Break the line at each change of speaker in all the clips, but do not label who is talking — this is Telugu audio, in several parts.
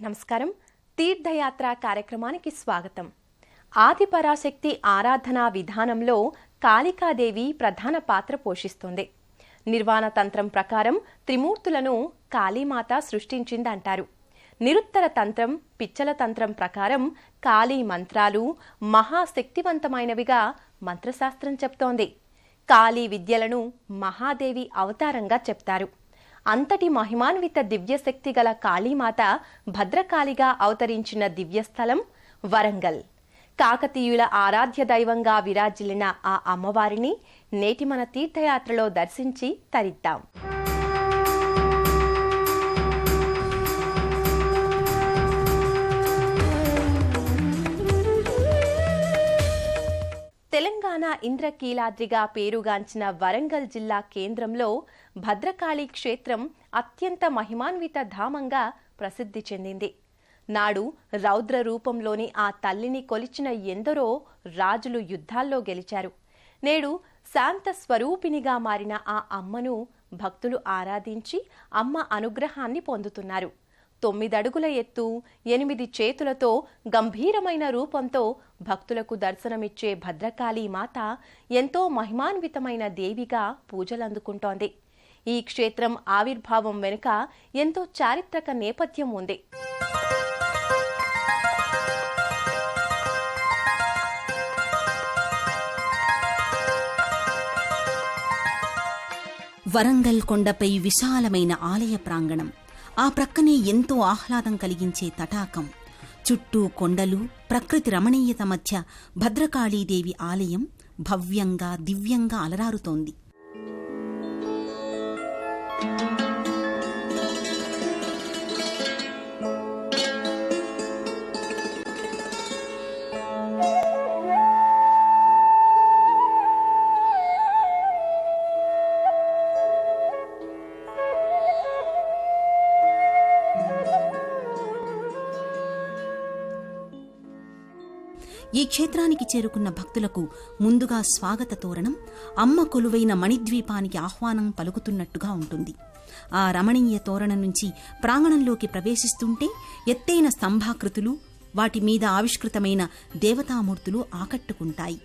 నమస్కారం. తీర్థయాత్ర కార్యక్రమానికి స్వాగతం. ఆదిపరాశక్తి ఆరాధనా విధానంలో కాళికాదేవి ప్రధాన పాత్ర పోషిస్తుంది. నిర్వాణ తంత్రం ప్రకారం త్రిమూర్తులను కాళీమాత సృష్టించిందంటారు. నిరుత్తర తంత్రం, పిచ్చల తంత్రం ప్రకారం కాళీ మంత్రాలు మహాశక్తివంతమైనవిగా మంత్రశాస్త్రం చెప్తోంది. కాళీ విద్యలను మహాదేవి అవతారంగా చెప్తారు. అంతటి మహిమాన్విత దివ్యశక్తి గల కాళీమాత భద్రకాళిగా అవతరించిన దివ్యస్థలం వరంగల్. కాకతీయుల ఆరాధ్య దైవంగా విరాజిల్లిన ఆ అమ్మవారిని నేటి మన తీర్థయాత్రలో దర్శించి తరిద్దాం. తెలంగాణ ఇంద్రకీలాద్రిగా పేరుగాంచిన వరంగల్ జిల్లా కేంద్రంలో భద్రకాళి క్షేత్రం అత్యంత మహిమాన్విత ధామంగా ప్రసిద్ధి చెందింది. నాడు రౌద్ర రూపంలోని ఆ తల్లిని కొలిచిన ఎందరో రాజులు యుద్ధాల్లో గెలిచారు. నేడు శాంత స్వరూపిణిగా మారిన ఆ అమ్మను భక్తులు ఆరాధించి అమ్మ అనుగ్రహాన్ని పొందుతున్నారు. 9 అడుగుల ఎత్తు, 8 చేతులతో గంభీరమైన రూపంతో భక్తులకు దర్శనమిచ్చే భద్రకాళీ మాత ఎంతో మహిమాన్వితమైన దేవిగా పూజలందుకుంటోంది. ఈ క్షేత్రం ఆవిర్భావం వెనుక ఎంతో చారిత్రక నేపథ్యం ఉంది.
వరంగల్ కొండపై విశాలమైన ఆలయ ప్రాంగణం, ఆ ప్రక్కనే ఎంతో ఆహ్లాదం కలిగించే తటాకం, చుట్టూ కొండలు, ప్రకృతి రమణీయత మధ్య భద్రకాళీదేవి ఆలయం భవ్యంగా దివ్యంగా అలరారుతోంది. ఈ క్షేత్రానికి చేరుకున్న భక్తులకు ముందుగా స్వాగత తోరణం అమ్మ కొలువైన మణిద్వీపానికి ఆహ్వానం పలుకుతున్నట్టుగా ఉంటుంది. ఆ రమణీయ తోరణం నుంచి ప్రాంగణంలోకి ప్రవేశిస్తుంటే ఎత్తైన స్తంభాకృతులు, వాటి మీద ఆవిష్కృతమైన దేవతామూర్తులు ఆకట్టుకుంటాయి.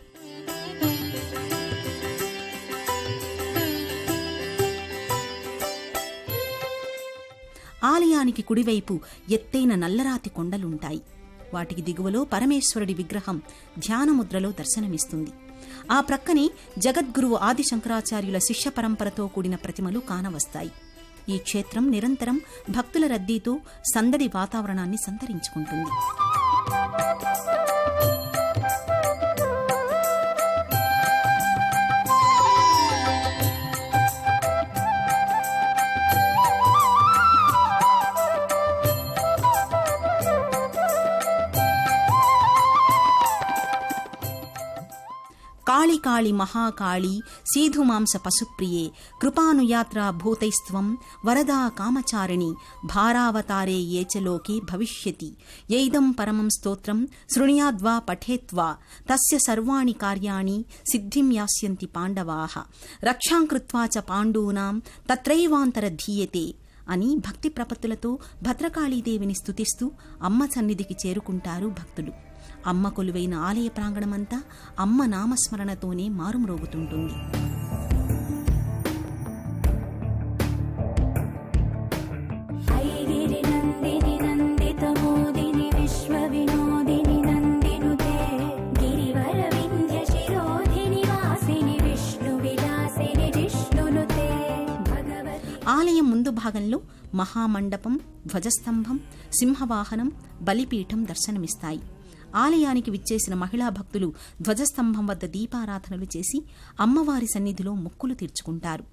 ఆలయానికి కుడివైపు ఎత్తైన నల్లరాతి కొండలుంటాయి. వాటికి దిగువలో పరమేశ్వరుడి విగ్రహం ధ్యానముద్రలో దర్శనమిస్తుంది. ఆ ప్రక్కనే జగద్గురువు ఆది శంకరాచార్యుల శిష్య పరంపరతో కూడిన ప్రతిమలు కానవస్తాయి. ఈ క్షేత్రం నిరంతరం భక్తుల రద్దీతో సందడి వాతావరణాన్ని సంతరించుకుంటుంది. కాళి కాళి మహాకాళి సీధుమాంస పశుప్రియే కృపానుయాత్రా భూతైస్త్వం వరదా కామచారిణి భారావతారే ఏచలోకే భవిష్యతి యైదం పరమం స్తోత్రం శృణుయాద్వా పఠేత్వా తస్య సర్వాణి కార్యాణి సిద్ధిం యాస్యంతి పాండవాః రక్షాంకృత్వా చ పాండూనాం తత్రైవాంతరధీయతే అని భక్తి ప్రపత్తులతో భద్రకాళీదేవిని స్తుతిస్తూ అమ్మ సన్నిధికి చేరుకుంటారు భక్తులు. అమ్మ కొలువైన ఆలయ ప్రాంగణమంతా అమ్మ నామస్మరణతోనే మారుమ్రోగుతుంటుంది. ఆలయం ముందు భాగంలో మహామండపం, ధ్వజస్తంభం, సింహవాహనం, బలిపీఠం దర్శనమిస్తాయి. ఆలయానికి విచ్చేసిన మహిళా భక్తులు ధ్వజస్తంభం వద్ద దీపారాధనలు చేసి అమ్మవారి సన్నిధిలో మొక్కులు తీర్చుకుంటారు.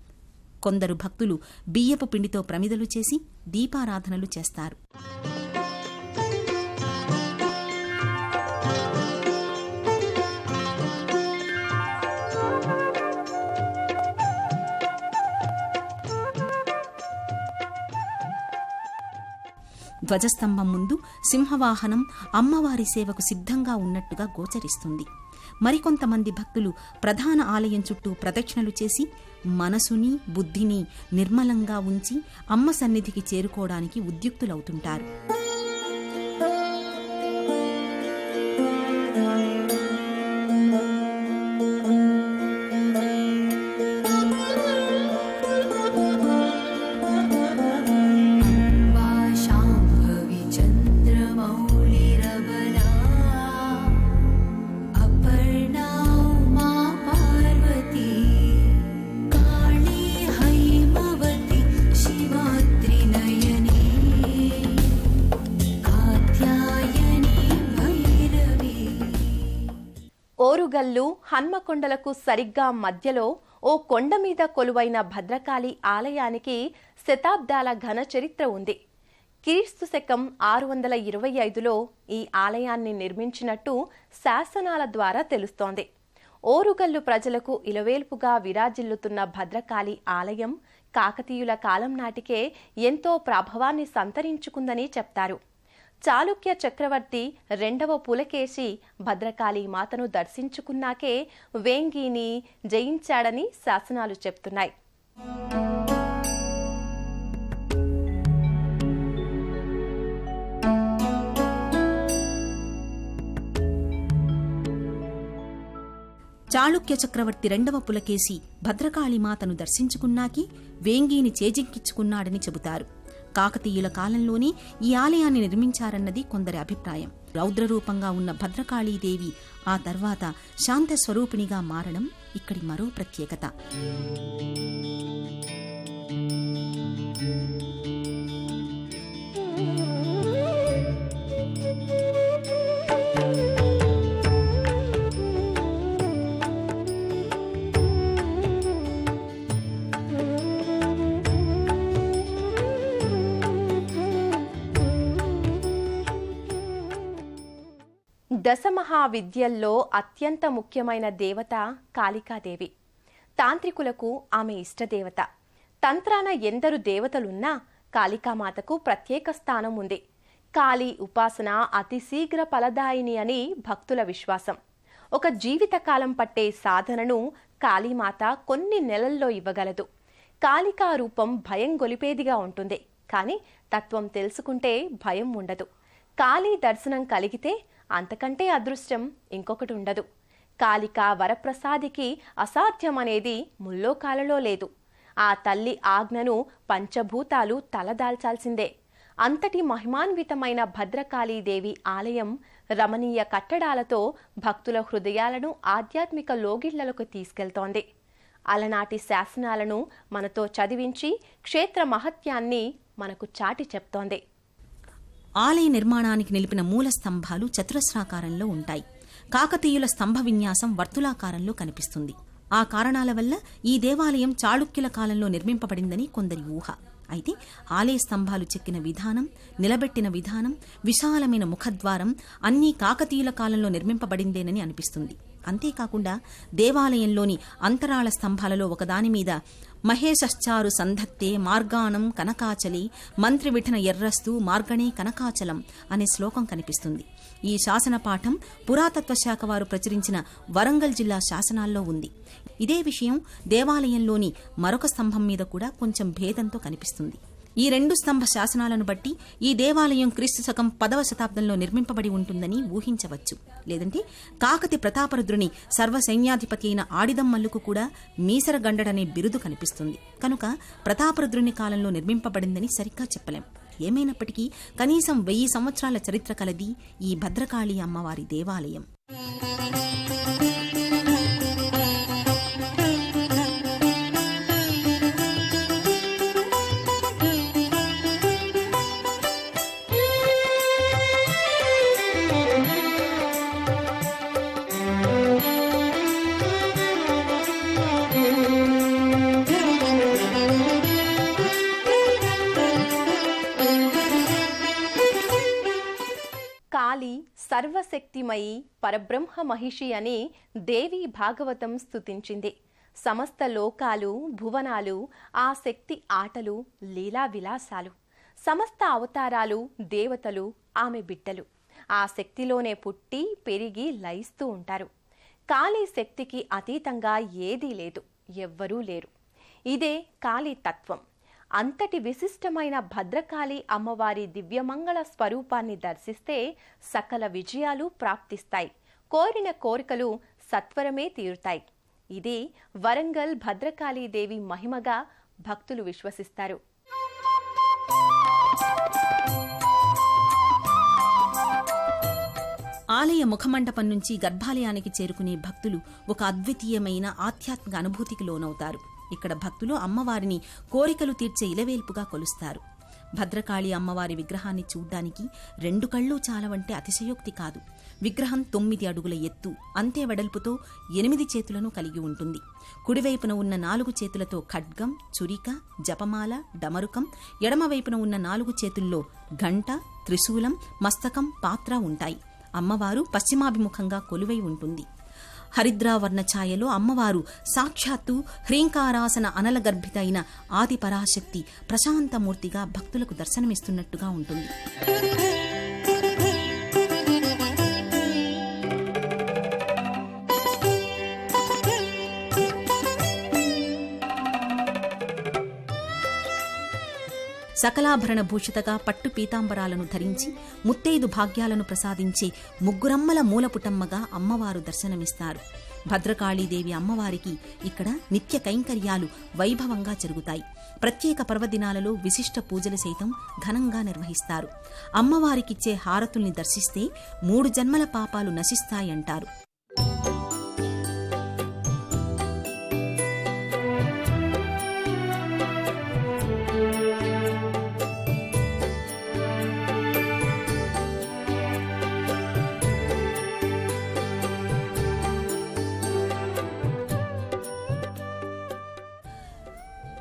కొందరు భక్తులు బియ్యపు పిండితో ప్రమిదలు చేసి దీపారాధనలు చేస్తారు. ధ్వజస్తంభం ముందు సింహవాహనం అమ్మవారి సేవకు సిద్ధంగా ఉన్నట్టుగా గోచరిస్తుంది. మరికొంతమంది భక్తులు ప్రధాన ఆలయం చుట్టూ ప్రదక్షిణలు చేసి మనసుని బుద్ధిని నిర్మలంగా ఉంచి అమ్మ సన్నిధికి చేరుకోవడానికి ఉద్యుక్తులవుతుంటారు.
ఓరుగల్లు హన్మకొండలకు సరిగ్గా మధ్యలో ఓ కొండ మీద కొలువైన భద్రకాళి ఆలయానికి శతాబ్దాల ఘన చరిత్ర ఉంది. క్రీస్తు శకం 625లో ఈ ఆలయాన్ని నిర్మించినట్టు శాసనాల ద్వారా తెలుస్తోంది. ఓరుగల్లు ప్రజలకు ఇలవేల్పుగా విరాజిల్లుతున్న భద్రకాళి ఆలయం కాకతీయుల కాలం నాటికే ఎంతో ప్రభావాన్ని సంతరించుకుందని చెప్తారు. చాళుక్య చక్రవర్తి 2వ పులకేశి భద్రకాళి మాతను దర్శించుకున్నాకే వేంగిని జయించాడని శాసనాలు చెప్తున్నాయి.
చాళుక్య చక్రవర్తి 2వ పులకేశి భద్రకాళిమాతను దర్శించుకున్నాకి వేంగీని చేజిక్కించుకున్నాడని చెబుతారు. కాకతీయుల కాలంలోనే ఈ ఆలయాన్ని నిర్మించారన్నది కొందరి అభిప్రాయం. రౌద్రరూపంగా ఉన్న భద్రకాళీదేవి ఆ తర్వాత శాంత స్వరూపిణిగా మారడం ఇక్కడి మరో ప్రత్యేకత.
దశమహావిద్యల్లో అత్యంత ముఖ్యమైన దేవత కాళికాదేవి. తాంత్రికులకు ఆమె ఇష్టదేవత. తంత్రాన ఎందరు దేవతలున్నా కాళికామాతకు ప్రత్యేక స్థానం ఉంది. కాళీ ఉపాసన అతి శీఘ్ర ఫలదాయిని అని భక్తుల విశ్వాసం. ఒక జీవితకాలం పట్టే సాధనను కాళీమాత కొన్ని నెలల్లో ఇవ్వగలదు. కాళికా రూపం భయం గొలిపేదిగా ఉంటుంది, కానీ తత్వం తెలుసుకుంటే భయం ఉండదు. కాళీ దర్శనం కలిగితే అంతకంటే అదృష్టం ఇంకొకటి ఉండదు. కాళికా వరప్రసాదికి అసాధ్యమనేది ముల్లోకాలలో లేదు. ఆ తల్లి ఆజ్ఞను పంచభూతాలు తలదాల్చాల్సిందే. అంతటి మహిమాన్వితమైన భద్రకాళీదేవి ఆలయం రమణీయ కట్టడాలతో భక్తుల హృదయాలను ఆధ్యాత్మిక లోగిళ్లకు తీసుకెళ్తోంది. అలనాటి శాసనాలను మనతో చదివించి క్షేత్ర మహత్యాన్ని మనకు చాటి చెప్తోంది.
ఆలయ నిర్మాణానికి నిలిపిన మూల స్తంభాలు చతురస్రాకారంలో ఉంటాయి. కాకతీయుల స్తంభ విన్యాసం వర్తులాకారంలో కనిపిస్తుంది. ఆ కారణాల వల్ల ఈ దేవాలయం చాళుక్యుల కాలంలో నిర్మింపబడిందని కొందరి ఊహ. అయితే ఆలయ స్తంభాలు చెక్కిన విధానం, నిలబెట్టిన విధానం, విశాలమైన ముఖద్వారం అన్నీ కాకతీయుల కాలంలో నిర్మింపబడిందేనని అనిపిస్తుంది. అంతేకాకుండా దేవాలయంలోని అంతరాళ స్తంభాలలో ఒకదానిమీద మహేశ్చారు సంధత్తే మార్గాణం కనకాచలి మంత్రి విఠన ఎర్రస్తు మార్గణే కనకాచలం అనే శ్లోకం కనిపిస్తుంది. ఈ శాసనపాఠం పురాతత్వ శాఖ వారు ప్రచురించిన వరంగల్ జిల్లా శాసనాల్లో ఉంది. ఇదే విషయం దేవాలయంలోని మరొక స్తంభం మీద కూడా కొంచెం భేదంతో కనిపిస్తుంది. ఈ 2 స్తంభ శాసనాలను బట్టి ఈ దేవాలయం క్రీస్తు శకం 10వ శతాబ్దంలో నిర్మింపబడి ఉంటుందని ఊహించవచ్చు. లేదంటే కాకతి ప్రతాపరుద్రుని సర్వసైన్యాధిపతి అయిన ఆడిదమ్మల్లుకు కూడా మీసరగండడనే బిరుదు కనిపిస్తుంది. కనుక ప్రతాపరుద్రుని కాలంలో నిర్మింపబడిందని సరిగ్గా చెప్పలేం. ఏమైనప్పటికీ కనీసం 1000 సంవత్సరాల చరిత్ర కలది ఈ భద్రకాళి అమ్మవారి దేవాలయం.
కాళీ సర్వశక్తిమయి పరబ్రహ్మ మహిషి అని దేవి భాగవతం స్తుతించింది. సమస్త లోకాలు భువనాలు ఆ శక్తి ఆటలు లీలా విలాసాలు. సమస్త అవతారాలు దేవతలు ఆమె బిడ్డలు. ఆ శక్తిలోనే పుట్టి పెరిగి లయిస్తూ ఉంటారు. కాళీ శక్తికి అతీతంగా ఏదీ లేదు, ఎవ్వరూ లేరు. ఇదే కాళీ తత్వం. అంతటి విశిష్టమైన భద్రకాళి అమ్మవారి దివ్యమంగళ స్వరూపాన్ని దర్శిస్తే సకల విజయాలు ప్రాప్తిస్తాయి. కోరిన కోరికలు సత్వరమే తీరుతాయి. ఇది వరంగల్ భద్రకాళీదేవి మహిమగా భక్తులు విశ్వసిస్తారు.
ఆలయ ముఖమండపం నుంచి గర్భాలయానికి చేరుకునే భక్తులు ఒక అద్వితీయమైన ఆధ్యాత్మిక అనుభూతికి లోనవుతారు. ఇక్కడ భక్తులు అమ్మవారిని కోరికలు తీర్చే ఇలవేల్పుగా కొలుస్తారు. భద్రకాళి అమ్మవారి విగ్రహాన్ని చూడ్డానికి 2 కళ్ళు చాలవంటే అతిశయోక్తి కాదు. విగ్రహం 9 అడుగుల ఎత్తు, అంతే వెడల్పుతో 8 చేతులను కలిగి ఉంటుంది. కుడివైపున ఉన్న 4 చేతులతో ఖడ్గం, చురిక, జపమాల, డమరుకం, ఎడమవైపున ఉన్న 4 చేతుల్లో గంట, త్రిశూలం, మస్తకం, పాత్ర ఉంటాయి. అమ్మవారు పశ్చిమాభిముఖంగా కొలువై ఉంటుంది. హరిద్రావర్ణ ఛాయలో అమ్మవారు సాక్షాత్తు హ్రీంకారాసన అనలగర్భిత అయిన ఆది పరాశక్తి ప్రశాంతమూర్తిగా భక్తులకు దర్శనమిస్తున్నట్టుగా ఉంటుంది. సకలాభరణ భూషితగా పట్టు పీతాంబరాలను ధరించి ముత్తైదు భాగ్యాలను ప్రసాదించే ముగ్గురమ్మల మూలపుటమ్మగా అమ్మవారు దర్శనమిస్తారు. భద్రకాళీదేవి అమ్మవారికి ఇక్కడ నిత్య కైంకర్యాలు వైభవంగా జరుగుతాయి. ప్రత్యేక పర్వదినాలలో విశిష్ట పూజలు సైతం ఘనంగా నిర్వహిస్తారు. అమ్మవారికిచ్చే హారతుల్ని దర్శిస్తే 3 జన్మల పాపాలు నశిస్తాయంటారు.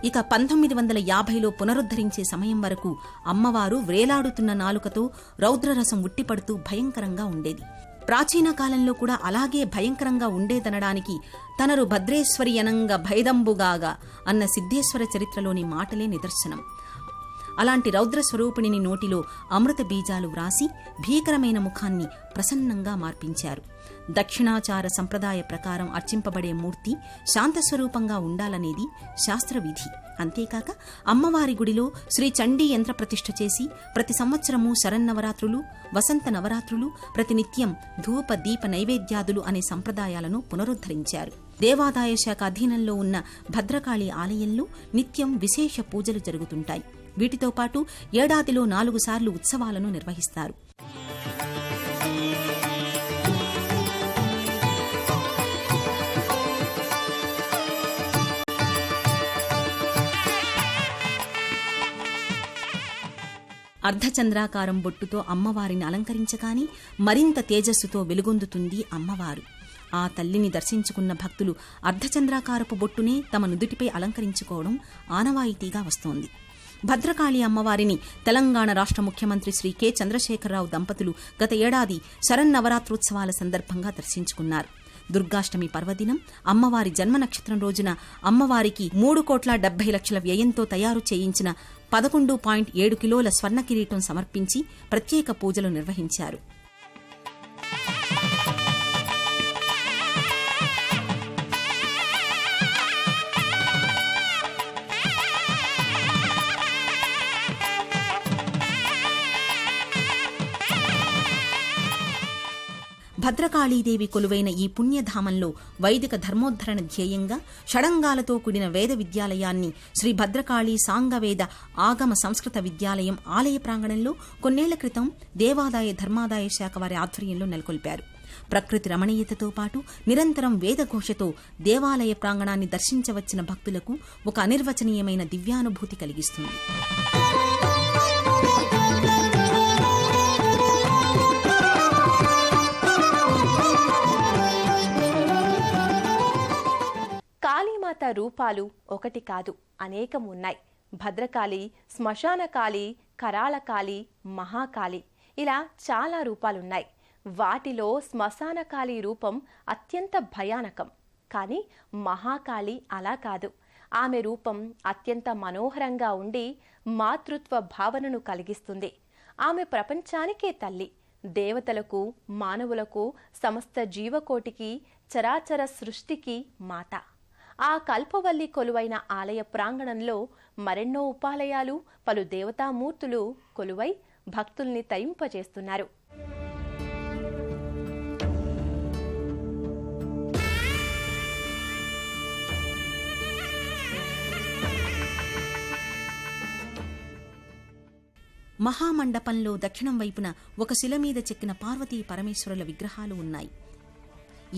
ఇక 1950లో పునరుద్ధరించే సమయం వరకు అమ్మవారు వ్రేలాడుతున్న నాలుకతో రౌద్రరసం ఉట్టిపడుతూ భయంకరంగా ఉండేది. ప్రాచీన కాలంలో కూడా అలాగే భయంకరంగా ఉండేదనడానికి తనరు భద్రేశ్వరియనంగ భైదంబుగాగా అన్న సిద్ధేశ్వర చరిత్రలోని మాటలే నిదర్శనం. అలాంటి రౌద్ర స్వరూపిణిని నోటిలో అమృత బీజాలు వ్రాసి భీకరమైన ముఖాన్ని ప్రసన్నంగా మార్పించారు. దక్షిణాచార సంప్రదాయ ప్రకారం అర్చింపబడే మూర్తి శాంతస్వరూపంగా ఉండాలనేది శాస్త్రవిధి. అంతేకాక అమ్మవారి గుడిలో శ్రీ చండీ యంత్ర ప్రతిష్ఠ చేసి ప్రతి సంవత్సరము శరన్నవరాత్రులు, వసంత నవరాత్రులు, ప్రతినిత్యం ధూప దీప నైవేద్యాదులు అనే సంప్రదాయాలను పునరుద్ధరించారు. దేవాదాయ శాఖ అధీనంలో ఉన్న భద్రకాళి ఆలయంలో నిత్యం విశేష పూజలు జరుగుతుంటాయి. వీటితో పాటు ఏడాదిలో 4 సార్లు ఉత్సవాలను నిర్వహిస్తారు. అర్ధచంద్రాకారం బొట్టుతో అమ్మవారిని అలంకరించగానే మరింత తేజస్సుతో వెలుగొందుతుంది అమ్మవారు. ఆ తల్లిని దర్శించుకున్న భక్తులు అర్ధచంద్రాకారపు బొట్టునే తమ నుదుటిపై అలంకరించుకోవడం ఆనవాయితీగా వస్తోంది. భద్రకాళి అమ్మవారిని తెలంగాణ రాష్ట్ర ముఖ్యమంత్రి శ్రీ కె చంద్రశేఖరరావు దంపతులు గత ఏడాది శరన్నవరాత్రోత్సవాల సందర్భంగా దర్శించుకున్నారు. దుర్గాష్టమి పర్వదినం అమ్మవారి జన్మ నక్షత్రం రోజున అమ్మవారికి 3,70,00,000 వ్యయంతో తయారు చేయించిన 11.7 కిలోల స్వర్ణ కిరీటం సమర్పించి ప్రత్యేక పూజలు నిర్వహించారు. భద్రకాళీదేవి కొలువైన ఈ పుణ్యధామంలో వైదిక ధర్మోద్ధరణ ధ్యేయంగా షడంగాలతో కూడిన వేద విద్యాలయాన్ని శ్రీ భద్రకాళి సాంగవేద ఆగమ సంస్కృత విద్యాలయం ఆలయ ప్రాంగణంలో కొన్నేళ్ల క్రితం దేవాదాయ ధర్మాదాయ శాఖ వారి ఆధ్వర్యంలో నెలకొల్పారు. ప్రకృతి రమణీయతతో పాటు నిరంతరం వేదఘోషతో దేవాలయ ప్రాంగణాన్ని దర్శించవచ్చిన భక్తులకు ఒక అనిర్వచనీయమైన దివ్యానుభూతి కలిగిస్తుంది.
కాళీమాత రూపాలు ఒకటి కాదు, అనేకం ఉన్నాయి. భద్రకాళి, శ్మశానకాళి, కరాళకాళి, మహాకాళి, ఇలా చాలా రూపాలున్నాయి. వాటిలో శ్మశానకాళి రూపం అత్యంత భయానకం. కానీ మహాకాళి అలా కాదు. ఆమె రూపం అత్యంత మనోహరంగా ఉండి మాతృత్వ భావనను కలిగిస్తుంది. ఆమె ప్రపంచానికే తల్లి. దేవతలకు, మానవులకు, సమస్త జీవకోటికి, చరాచర సృష్టికి మాత. ఆ కల్పవల్లి కొలువైన ఆలయ ప్రాంగణంలో మరెన్నో ఉపాలయాలు, పలు దేవతామూర్తులు కొలువై భక్తుల్ని తరింపజేస్తున్నారు. మహామండపంలో దక్షిణం వైపున ఒక శిల మీద చెక్కిన పార్వతీ పరమేశ్వరుల విగ్రహాలు ఉన్నాయి.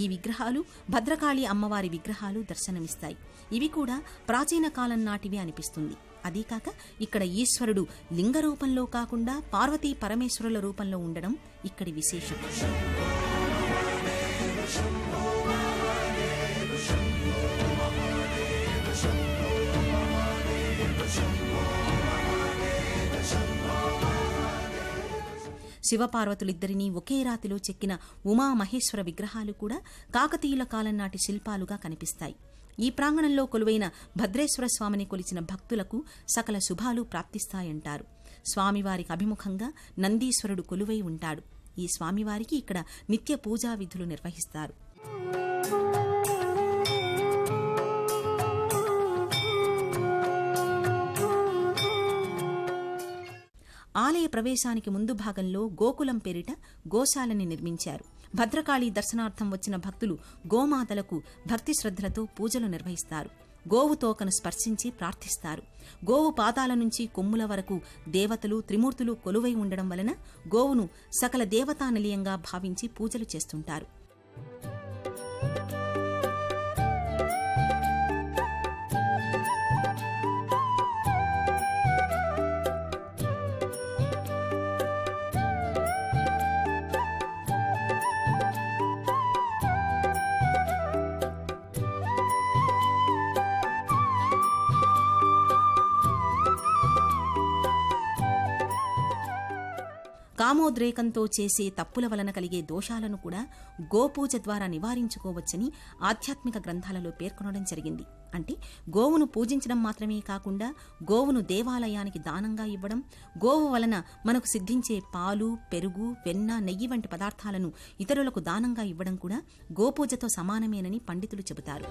ఈ విగ్రహాలు భద్రకాళి అమ్మవారి విగ్రహాలు దర్శనమిస్తాయి. ఇవి కూడా ప్రాచీన కాలం నాటివి అనిపిస్తుంది. అదీకాక ఇక్కడ ఈశ్వరుడు లింగ రూపంలో కాకుండా పార్వతీ పరమేశ్వరుల రూపంలో ఉండడం ఇక్కడి విశేషం. శివపార్వతులిద్దరినీ ఒకే రాతిలో చెక్కిన ఉమామహేశ్వర విగ్రహాలు కూడా కాకతీయుల కాలం నాటి శిల్పాలుగా కనిపిస్తాయి. ఈ ప్రాంగణంలో కొలువైన భద్రేశ్వర స్వామిని కొలిచిన భక్తులకు సకల శుభాలు ప్రాప్తిస్తాయంటారు. స్వామివారికి అభిముఖంగా నందీశ్వరుడు కొలువై ఉంటాడు. ఈ స్వామివారికి ఇక్కడ నిత్య పూజా విధులు నిర్వహిస్తారు. ఆలయ ప్రవేశానికి ముందు భాగంలో గోకులం పేరిట గోశాలని నిర్మించారు. భద్రకాళి దర్శనార్థం వచ్చిన భక్తులు గోమాతలకు భక్తి శ్రద్ధలతో పూజలు నిర్వహిస్తారు. గోవు తోకను స్పర్శించి ప్రార్థిస్తారు. గోవు పాదాల నుంచి కొమ్ముల వరకు దేవతలు త్రిమూర్తులు కొలువై ఉండడం వలన గోవును సకల దేవతా నిలయంగా భావించి పూజలు చేస్తుంటారు. కామోద్రేకంతో చేసే తప్పుల వలన కలిగే దోషాలను కూడా గోపూజ ద్వారా నివారించుకోవచ్చని ఆధ్యాత్మిక గ్రంథాలలో పేర్కొనడం జరిగింది. అంటే గోవును పూజించడం మాత్రమే కాకుండా గోవును దేవాలయానికి దానంగా ఇవ్వడం, గోవు వలన మనకు సిద్ధించే పాలు, పెరుగు, వెన్న, నెయ్యి వంటి పదార్థాలను ఇతరులకు దానంగా ఇవ్వడం కూడా గోపూజతో సమానమేనని పండితులు చెబుతారు.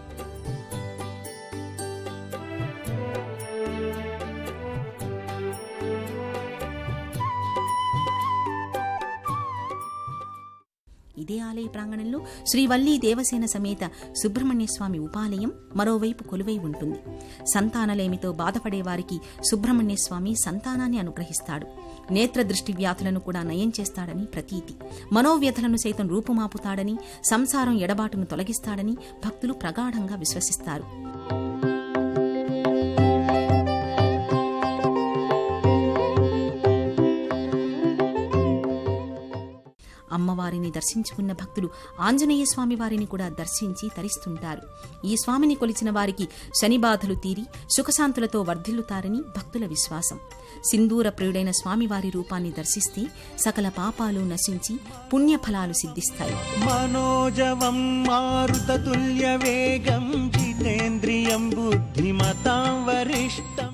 ఇదే ఆలయ ప్రాంగణంలో శ్రీవల్లీ దేవసేన సమేత సుబ్రహ్మణ్యస్వామి ఉపాలయం మరోవైపు కొలువై ఉంటుంది. సంతానలేమితో బాధపడేవారికి సుబ్రహ్మణ్యస్వామి సంతానాన్ని అనుగ్రహిస్తాడు. నేత్రదృష్టి వ్యాధులను కూడా నయం చేస్తాడని ప్రతీతి. మనోవ్యధలను సైతం రూపుమాపుతాడని, సంసారం ఎడబాటును తొలగిస్తాడని భక్తులు ప్రగాఢంగా విశ్వసిస్తారు. అమ్మవారిని దర్శించుకున్న భక్తులు ఆంజనేయ స్వామి వారిని కూడా దర్శించి తరిస్తుంటారు. ఈ స్వామిని కొలిచిన వారికి శని బాధలు తీరి సుఖశాంతులతో వర్ధిల్లుతారని భక్తుల విశ్వాసం. సింధూర ప్రియుడైన స్వామివారి రూపాన్ని దర్శిస్తే సకల పాపాలు నశించి పుణ్యఫలాలు సిద్ధిస్తాయి.
మనోజవం మారుతతుల్య వేగం జితేంద్రియం బుద్ధిమతాం వరిష్టం.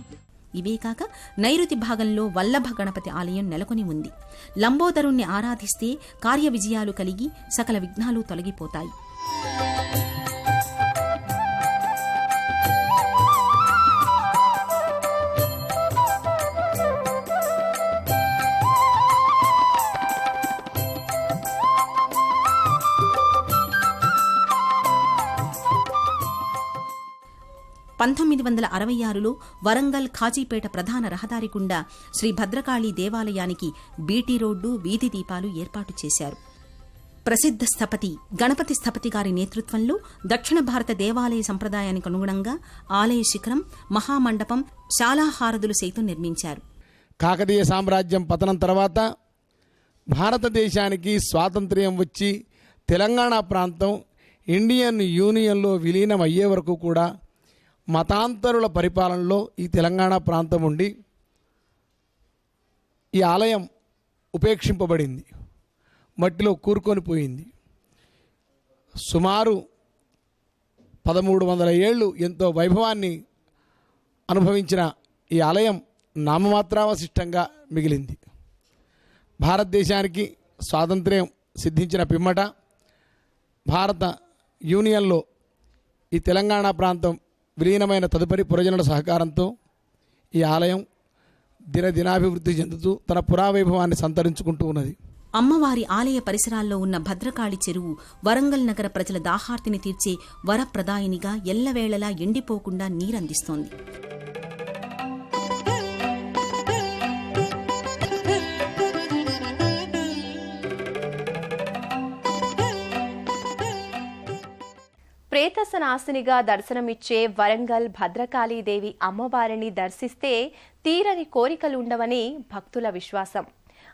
ఇవే కాక నైరుతి భాగంలో వల్లభ గణపతి ఆలయం నెలకొని ఉంది. లంబోదరుణ్ణి ఆరాధిస్తే కార్య విజయాలు కలిగి సకల విఘ్నాలు తొలగిపోతాయి. (1966లో వరంగల్ ఖాజీపేట ప్రధాన రహదారి గుండా శ్రీ భద్రకాళి దేవాలయానికి బీటీ రోడ్డు, వీధి దీపాలు ఏర్పాటు చేశారు. ప్రసిద్ధ స్థపతి గణపతి స్థపతి గారి నేతృత్వంలో దక్షిణ భారత దేవాలయ సంప్రదాయానికి అనుగుణంగా ఆలయ శిఖరం, మహామండపం, శాలాహారదులు సైతం నిర్మించారు.
కాకతీయ సామ్రాజ్యం పతనం తర్వాత భారతదేశానికి స్వాతంత్ర్యం వచ్చి తెలంగాణ ప్రాంతం ఇండియన్ యూనియన్లో విలీనం అయ్యే వరకు కూడా మతాంతరుల పరిపాలనలో ఈ తెలంగాణ ప్రాంతం ఉండి ఈ ఆలయం ఉపేక్షింపబడింది, మట్టిలో కూరుకొని పోయింది. సుమారు 1300 ఏళ్ళు ఎంతో వైభవాన్ని అనుభవించిన ఈ ఆలయం నామమాత్రావశిష్టంగా మిగిలింది. భారతదేశానికి స్వాతంత్ర్యం సిద్ధించిన పిమ్మట భారత యూనియన్లో ఈ తెలంగాణ ప్రాంతం విలీనమైన తదుపరి పురజనుల సహకారంతో ఈ ఆలయం దినదినాభివృద్ధి చెందుతూ తన పురావైభవాన్ని సంతరించుకుంటూ ఉన్నది.
అమ్మవారి ఆలయ పరిసరాల్లో ఉన్న భద్రకాళి చెరువు వరంగల్ నగర ప్రజల దాహార్తిని తీర్చే వరప్రదాయినిగా ఎల్లవేళలా ఎండిపోకుండా నీరందిస్తోంది.
ఏకసనాశినిగా దర్శనమిచ్చే వరంగల్ భద్రకాళీదేవి అమ్మవారిని దర్శిస్తే తీరని కోరికలుండవని భక్తుల విశ్వాసం.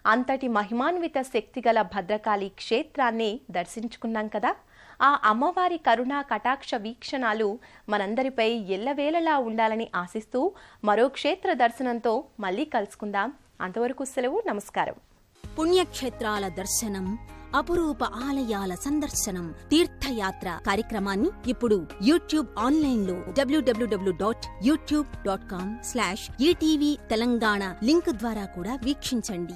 అంతటి మహిమాన్విత శక్తిగల భద్రకాళి క్షేత్రాన్ని దర్శించుకున్నాం కదా. ఆ అమ్మవారి కరుణా కటాక్ష వీక్షణాలు మనందరిపై ఎల్లవేళలా ఉండాలని ఆశిస్తూ మరో క్షేత్ర దర్శనంతో మళ్ళీ కలుసుకుందాం. అంతవరకు సెలవు. నమస్కారం.
పుణ్యక్షేత్రాల దర్శనం, అపురూప ఆలయాల సందర్శనం, తీర్థయాత్ర కార్యక్రమాన్ని ఇప్పుడు యూట్యూబ్ ఆన్లైన్లో www.youtube.com/ETV తెలంగాణ లింక్ ద్వారా కూడా వీక్షించండి.